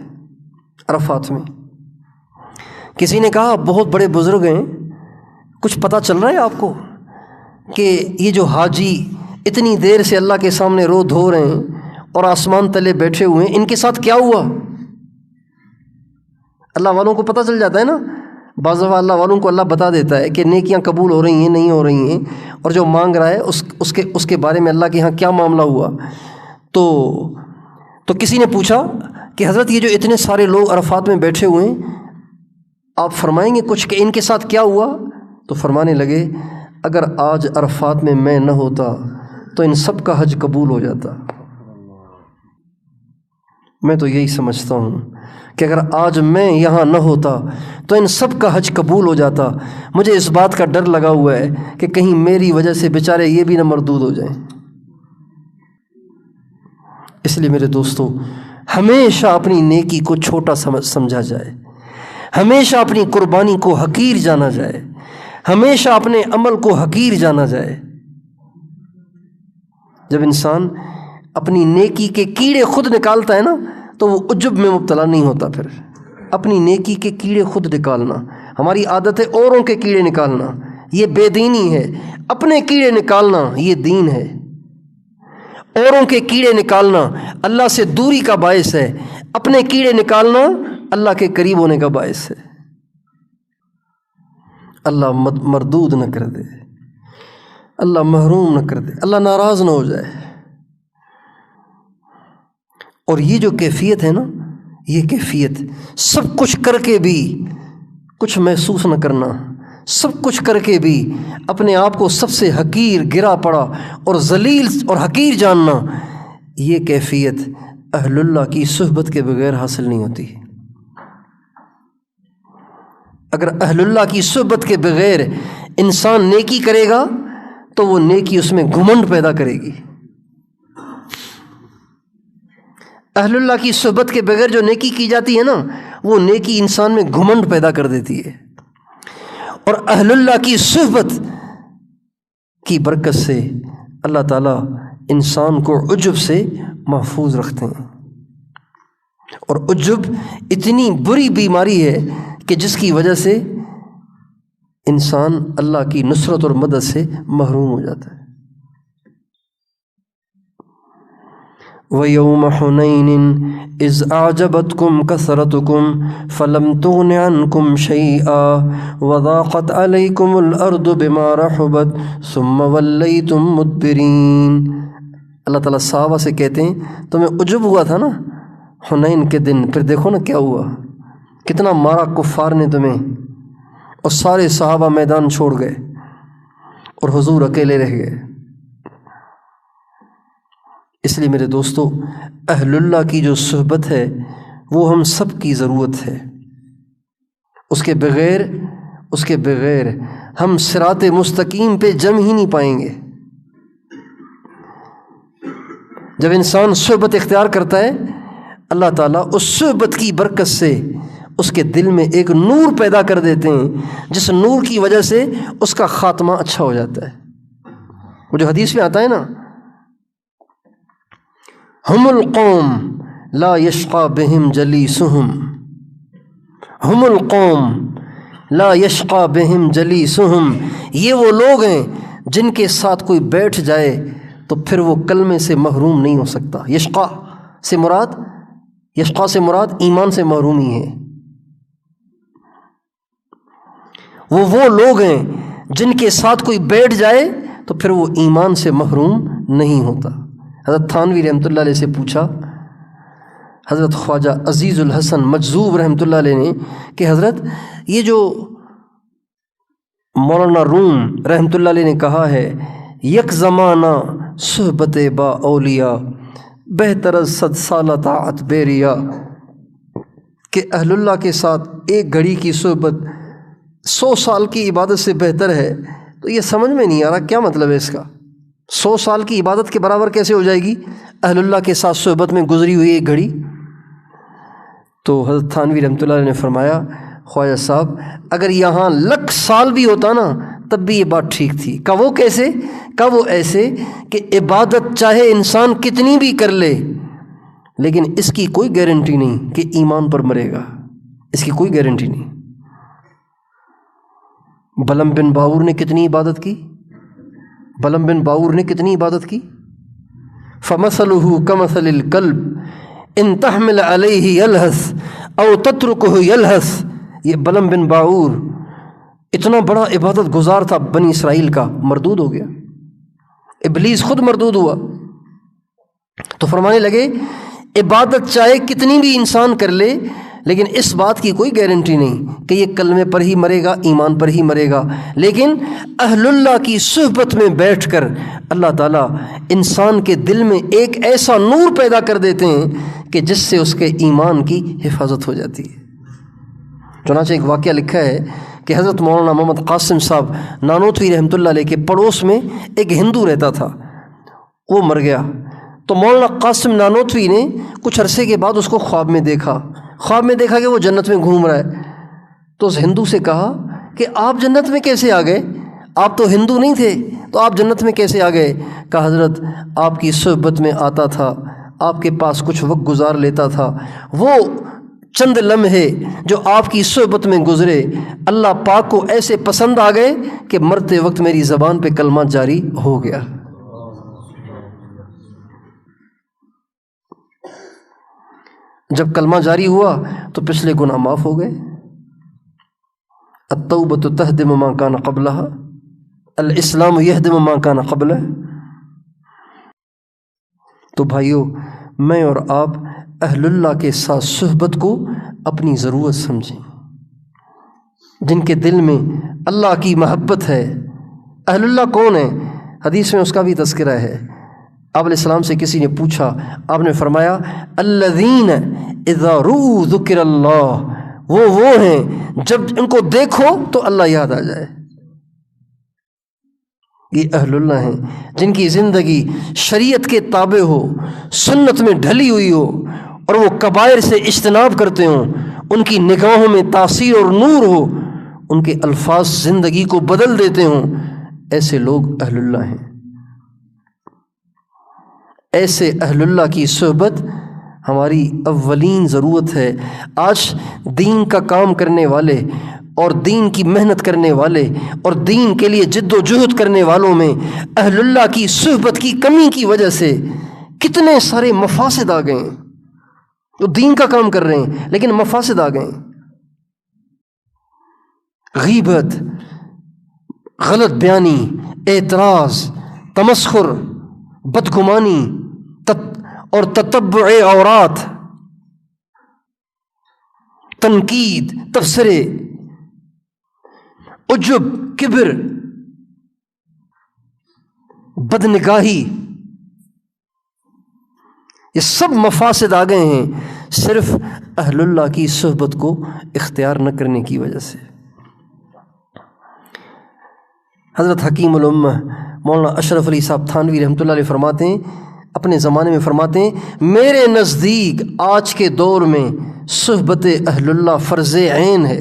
عرفات میں کسی نے کہا بہت بڑے بزرگ ہیں، کچھ پتہ چل رہا ہے آپ کو کہ یہ جو حاجی اتنی دیر سے اللہ کے سامنے رو دھو رہے ہیں اور آسمان تلے بیٹھے ہوئے ہیں، ان کے ساتھ کیا ہوا؟ اللہ والوں کو پتہ چل جاتا ہے نا، بعض دفعہ اللہ والوں کو اللہ بتا دیتا ہے کہ نیکیاں قبول ہو رہی ہیں نہیں ہو رہی ہیں، اور جو مانگ رہا ہے اس کے بارے میں اللہ کے ہاں کیا معاملہ ہوا۔ تو کسی نے پوچھا کہ حضرت یہ جو اتنے سارے لوگ عرفات میں بیٹھے ہوئے ہیں، آپ فرمائیں گے کچھ کہ ان کے ساتھ کیا ہوا؟ تو فرمانے لگے اگر آج عرفات میں میں نہ ہوتا تو ان سب کا حج قبول ہو جاتا۔ میں تو یہی سمجھتا ہوں کہ اگر آج میں یہاں نہ ہوتا تو ان سب کا حج قبول ہو جاتا۔ مجھے اس بات کا ڈر لگا ہوا ہے کہ کہیں میری وجہ سے بیچارے یہ بھی نہ مردود ہو جائیں۔ اس لیے میرے دوستو، ہمیشہ اپنی نیکی کو چھوٹا سمجھا جائے، ہمیشہ اپنی قربانی کو حقیر جانا جائے، ہمیشہ اپنے عمل کو حقیر جانا جائے۔ جب انسان اپنی نیکی کے کیڑے خود نکالتا ہے نا تو وہ عجب میں مبتلا نہیں ہوتا۔ پھر اپنی نیکی کے کیڑے خود نکالنا، ہماری عادت ہے اوروں کے کیڑے نکالنا، یہ بے دینی ہے۔ اپنے کیڑے نکالنا یہ دین ہے۔ اوروں کے کیڑے نکالنا اللہ سے دوری کا باعث ہے، اپنے کیڑے نکالنا اللہ کے قریب ہونے کا باعث ہے۔ اللہ مردود نہ کر دے، اللہ محروم نہ کر دے، اللہ ناراض نہ ہو جائے۔ اور یہ جو کیفیت ہے نا، یہ کیفیت سب کچھ کر کے بھی کچھ محسوس نہ کرنا، سب کچھ کر کے بھی اپنے آپ کو سب سے حقیر گرا پڑا اور ذلیل اور حقیر جاننا، یہ کیفیت اہل اللہ کی صحبت کے بغیر حاصل نہیں ہوتی۔ اگر اہل اللہ کی صحبت کے بغیر انسان نیکی کرے گا تو وہ نیکی اس میں گھمنڈ پیدا کرے گی۔ اہل اللہ کی صحبت کے بغیر جو نیکی کی جاتی ہے نا، وہ نیکی انسان میں گھمنڈ پیدا کر دیتی ہے، اور اہل اللہ کی صحبت کی برکت سے اللہ تعالیٰ انسان کو عجب سے محفوظ رکھتے ہیں۔ اور عجب اتنی بری بیماری ہے کہ جس کی وجہ سے انسان اللہ کی نصرت اور مدد سے محروم ہو جاتا ہے۔ وَيَوْمَ حُنَيْنٍ إِذْ أَعْجَبَتْكُمْ كَثْرَتُكُمْ فَلَمْ تُغْنِ عَنْكُمْ شَيْئًا وَضَاقَتْ عَلَيْكُمُ الْأَرْضُ بِمَا رَحُبَتْ ثُمَّ وَلَّيْتُمْ مُدْبِرِينَ۔ اللہ تعالیٰ صحابہ سے کہتے ہیں تمہیں عجب ہوا تھا نا حنین کے دن، پھر دیکھو نا کیا ہوا، کتنا مارا کفار نے تمہیں، اور سارے صحابہ میدان چھوڑ گئے اور حضور اکیلے رہ گئے۔ اس لیے میرے دوستو، اہل اللہ کی جو صحبت ہے وہ ہم سب کی ضرورت ہے۔ اس کے بغیر ہم صراط مستقیم پہ جم ہی نہیں پائیں گے۔ جب انسان صحبت اختیار کرتا ہے، اللہ تعالیٰ اس صحبت کی برکت سے اس کے دل میں ایک نور پیدا کر دیتے ہیں، جس نور کی وجہ سے اس کا خاتمہ اچھا ہو جاتا ہے۔ وہ جو حدیث میں آتا ہے نا، ہم القوم لا یشقی بہم جلیسہم، ہم القوم لا یشقی بہم جلیسہم، یہ وہ لوگ ہیں جن کے ساتھ کوئی بیٹھ جائے تو پھر وہ کلمے سے محروم نہیں ہو سکتا۔ یشقی سے مراد ایمان سے محرومی ہے۔ وہ لوگ ہیں جن کے ساتھ کوئی بیٹھ جائے تو پھر وہ ایمان سے محروم نہیں ہوتا۔ حضرت تھانوی رحمۃ اللہ علیہ سے پوچھا حضرت خواجہ عزیز الحسن مجذوب رحمۃ اللہ علیہ نے کہ حضرت یہ جو مولانا روم رحمۃ اللہ علیہ نے کہا ہے یک زمانہ صحبت با اولیاء بہتر از 100 سالہ طاعت بیریا، کہ اہل اللہ کے ساتھ ایک گھڑی کی صحبت 100 سال کی عبادت سے بہتر ہے، تو یہ سمجھ میں نہیں آ رہا کیا مطلب ہے اس کا۔ 100 سال کی عبادت کے برابر کیسے ہو جائے گی اہل اللہ کے ساتھ صحبت میں گزری ہوئی ایک گھڑی؟ تو حضرت تھانوی رحمۃ اللہ علیہ نے فرمایا خواجہ صاحب اگر یہاں 1,00,000 سال بھی ہوتا نا تب بھی یہ بات ٹھیک تھی۔ کہ وہ کیسے؟ کہ وہ ایسے کہ عبادت چاہے انسان کتنی بھی کر لے لیکن اس کی کوئی گارنٹی نہیں کہ ایمان پر مرے گا، اس کی کوئی گارنٹی نہیں۔ بلم بن باور نے کتنی عبادت کی؟ بلم بن باور نے کتنی عبادت کی؟ فَمَثَلُهُ كَمَثَلِ الْكَلْبِ إِن تَحْمِلْ عَلَيْهِ يَلْهَثْ أَوْ تَتْرُكُهُ يَلْهَثْ۔ یہ بلم بن باور اتنا بڑا عبادت گزار تھا بنی اسرائیل کا، مردود ہو گیا، ابلیس خود مردود ہوا۔ تو فرمانے لگے عبادت چاہے کتنی بھی انسان کر لے لیکن اس بات کی کوئی گارنٹی نہیں کہ یہ کلمے پر ہی مرے گا، ایمان پر ہی مرے گا، لیکن اہل اللہ کی صحبت میں بیٹھ کر اللہ تعالیٰ انسان کے دل میں ایک ایسا نور پیدا کر دیتے ہیں کہ جس سے اس کے ایمان کی حفاظت ہو جاتی ہے۔ چنانچہ ایک واقعہ لکھا ہے کہ حضرت مولانا محمد قاسم صاحب نانوتوی رحمۃ اللہ علیہ کے پڑوس میں ایک ہندو رہتا تھا، وہ مر گیا۔ تو مولانا قاسم نانوتوی نے کچھ عرصے کے بعد اس کو خواب میں دیکھا کہ وہ جنت میں گھوم رہا ہے۔ تو اس ہندو سے کہا کہ آپ جنت میں کیسے آ گئے؟ آپ تو ہندو نہیں تھے، تو آپ جنت میں کیسے آ گئے؟ کہا حضرت آپ کی صحبت میں آتا تھا، آپ کے پاس کچھ وقت گزار لیتا تھا، وہ چند لمحے جو آپ کی صحبت میں گزرے اللہ پاک کو ایسے پسند آ گئے کہ مرتے وقت میری زبان پہ کلمہ جاری ہو گیا۔ جب کلمہ جاری ہوا تو پچھلے گناہ معاف ہو گئے۔ التوبۃ تہدم ما کان قبلہا، الاسلام یہدم ما کان قبلہ۔ تو بھائیو، میں اور آپ اہل اللہ کے ساتھ صحبت کو اپنی ضرورت سمجھیں، جن کے دل میں اللہ کی محبت ہے۔ اہل اللہ کون ہے؟ حدیث میں اس کا بھی تذکرہ ہے۔ آپ علیہ السلام سے کسی نے پوچھا، آپ نے فرمایا الذین اذا رؤوا ذکر اللہ، وہ ہیں جب ان کو دیکھو تو اللہ یاد آ جائے۔ یہ اہل اللہ ہیں جن کی زندگی شریعت کے تابع ہو، سنت میں ڈھلی ہوئی ہو، اور وہ کبائر سے اجتناب کرتے ہوں، ان کی نگاہوں میں تاثیر اور نور ہو، ان کے الفاظ زندگی کو بدل دیتے ہوں۔ ایسے لوگ اہل اللہ ہیں۔ ایسے اہل اللہ کی صحبت ہماری اولین ضرورت ہے۔ آج دین کا کام کرنے والے اور دین کی محنت کرنے والے اور دین کے لیے جد و جہد کرنے والوں میں اہل اللہ کی صحبت کی کمی کی وجہ سے کتنے سارے مفاسد آ گئے ہیں۔ وہ دین کا کام کر رہے ہیں لیکن مفاسد آ گئے ہیں۔ غیبت، غلط بیانی، اعتراض، تمسخر، بدگمانی اور تتبع عورات، تنقید، تبصرے، عجب، کبر، بدنگاہی، یہ سب مفاسد آ گئے ہیں صرف اہل اللہ کی صحبت کو اختیار نہ کرنے کی وجہ سے۔ حضرت حکیم الامہ مولانا اشرف علی صاحب تھانوی رحمۃ اللہ علیہ فرماتے ہیں، اپنے زمانے میں فرماتے ہیں، میرے نزدیک آج کے دور میں صحبت اہل اللہ فرض عین ہے۔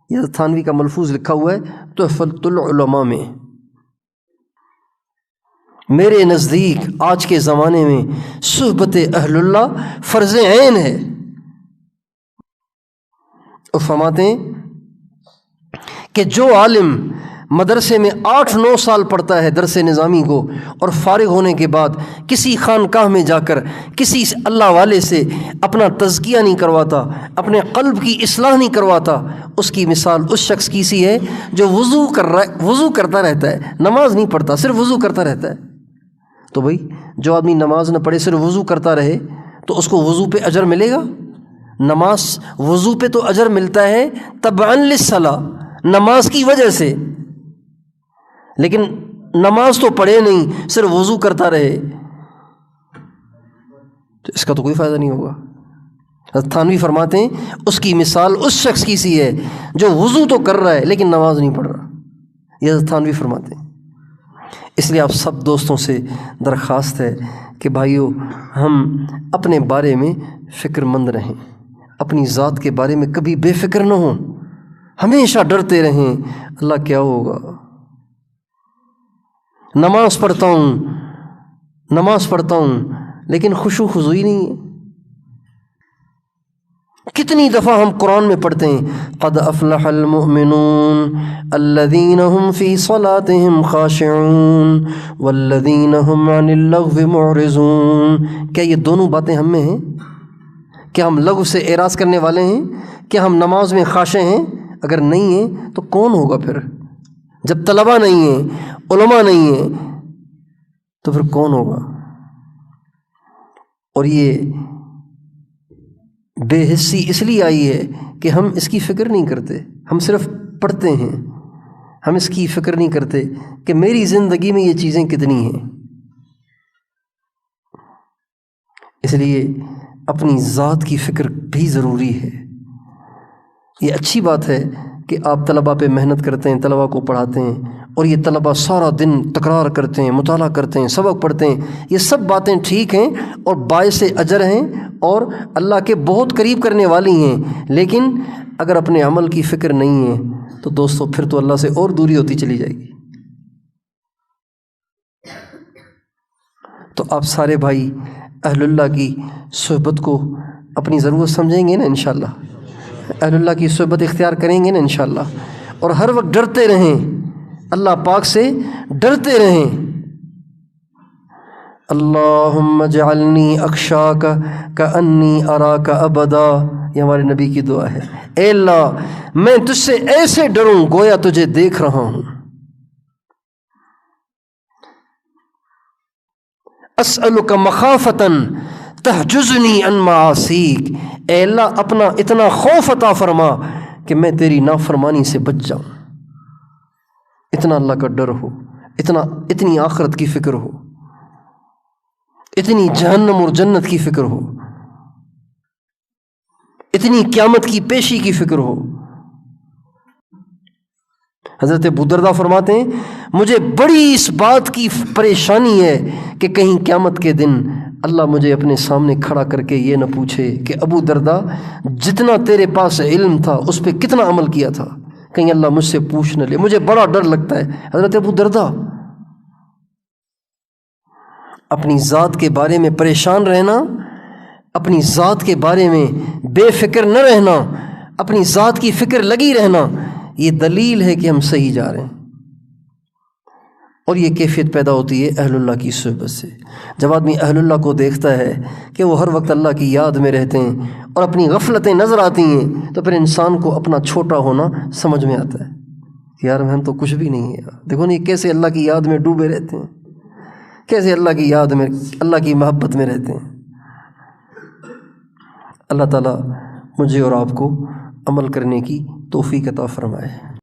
یہ تھانوی کا ملفوظ لکھا ہوا ہے تحفۃ العلماء میں۔ میرے نزدیک آج کے زمانے میں صحبت اہل اللہ فرض عین ہے۔ اور فرماتے ہیں کہ جو عالم مدرسے میں 8-9 سال پڑھتا ہے درس نظامی کو، اور فارغ ہونے کے بعد کسی خانقاہ میں جا کر کسی اللہ والے سے اپنا تزکیہ نہیں کرواتا، اپنے قلب کی اصلاح نہیں کرواتا، اس کی مثال اس شخص کی سی ہے جو وضو کرتا رہتا ہے، نماز نہیں پڑھتا، صرف وضو کرتا رہتا ہے۔ تو بھائی جو آدمی نماز نہ پڑھے صرف وضو کرتا رہے تو اس کو وضو پہ اجر ملے گا؟ نماز وضو پہ تو اجر ملتا ہے تبعا للصلاۃ، نماز کی وجہ سے، لیکن نماز تو پڑھے نہیں، صرف وضو کرتا رہے تو اس کا تو کوئی فائدہ نہیں ہوگا۔ حضرت تھانوی فرماتے ہیں اس کی مثال اس شخص کی سی ہے جو وضو تو کر رہا ہے لیکن نماز نہیں پڑھ رہا۔ یہ حضرت تھانوی فرماتے ہیں۔ اس لیے آپ سب دوستوں سے درخواست ہے کہ بھائیو، ہم اپنے بارے میں فکر مند رہیں، اپنی ذات کے بارے میں کبھی بے فکر نہ ہوں، ہمیشہ ڈرتے رہیں اللہ کیا ہوگا۔ نماز پڑھتا ہوں لیکن خشوع خضوع نہیں ہے۔ کتنی دفعہ ہم قرآن میں پڑھتے ہیں قد افلح المؤمنون الذین هم فی صلاتهم خاشعون والذین هم عن اللغو معرضون۔ کیا یہ دونوں باتیں ہم میں ہیں؟ کیا ہم لغو سے اعراض کرنے والے ہیں؟ کیا ہم نماز میں خاشع ہیں؟ اگر نہیں ہیں تو کون ہوگا پھر؟ جب طلبہ نہیں ہیں، علماء نہیں ہیں، تو پھر کون ہوگا؟ اور یہ بے حسی اس لیے آئی ہے کہ ہم اس کی فکر نہیں کرتے، ہم صرف پڑھتے ہیں، ہم اس کی فکر نہیں کرتے کہ میری زندگی میں یہ چیزیں کتنی ہیں۔ اس لیے اپنی ذات کی فکر بھی ضروری ہے۔ یہ اچھی بات ہے کہ آپ طلباء پہ محنت کرتے ہیں، طلباء کو پڑھاتے ہیں، اور یہ طلباء سارا دن تکرار کرتے ہیں، مطالعہ کرتے ہیں، سبق پڑھتے ہیں، یہ سب باتیں ٹھیک ہیں اور باعث اجر ہیں اور اللہ کے بہت قریب کرنے والی ہیں، لیکن اگر اپنے عمل کی فکر نہیں ہے تو دوستو پھر تو اللہ سے اور دوری ہوتی چلی جائے گی۔ تو آپ سارے بھائی اہل اللہ کی صحبت کو اپنی ضرورت سمجھیں گے نا انشاءاللہ، اہل اللہ کی صحبت اختیار کریں گے نا انشاءاللہ، اور ہر وقت ڈرتے رہیں، اللہ پاک سے ڈرتے رہیں۔ اللہم اجعلنی اخشاک کانی اراک ابدا، یہ ہمارے نبی کی دعا ہے، اے اللہ میں تجھ سے ایسے ڈروں گویا تجھے دیکھ رہا ہوں، اسألک مخافتا تحجزنی عن معاصیک، اے اللہ اپنا اتنا خوف عطا فرما کہ میں تیری نافرمانی سے بچ جاؤں، اتنا اللہ کا ڈر ہو، اتنی آخرت کی فکر ہو، اتنی جہنم اور جنت کی فکر ہو، اتنی قیامت کی پیشی کی فکر ہو۔ حضرت ابو درداء فرماتے ہیں مجھے بڑی اس بات کی پریشانی ہے کہ کہیں قیامت کے دن اللہ مجھے اپنے سامنے کھڑا کر کے یہ نہ پوچھے کہ ابو درداء جتنا تیرے پاس علم تھا اس پہ کتنا عمل کیا تھا، کہیں اللہ مجھ سے پوچھ نہ لے، مجھے بڑا ڈر لگتا ہے۔ حضرت ابو درداء اپنی ذات کے بارے میں پریشان رہنا، اپنی ذات کے بارے میں بے فکر نہ رہنا، اپنی ذات کی فکر لگی رہنا، یہ دلیل ہے کہ ہم صحیح جا رہے ہیں، اور یہ کیفیت پیدا ہوتی ہے اہل اللہ کی صحبت سے۔ جب آدمی اہل اللہ کو دیکھتا ہے کہ وہ ہر وقت اللہ کی یاد میں رہتے ہیں اور اپنی غفلتیں نظر آتی ہیں، تو پھر انسان کو اپنا چھوٹا ہونا سمجھ میں آتا ہے کہ یار ہم تو کچھ بھی نہیں ہے، دیکھو نہیں کیسے اللہ کی یاد میں ڈوبے رہتے ہیں، کیسے اللہ کی یاد میں، اللہ کی محبت میں رہتے ہیں۔ اللہ تعالیٰ مجھے اور آپ کو عمل کرنے کی توفیق عطا فرمائے۔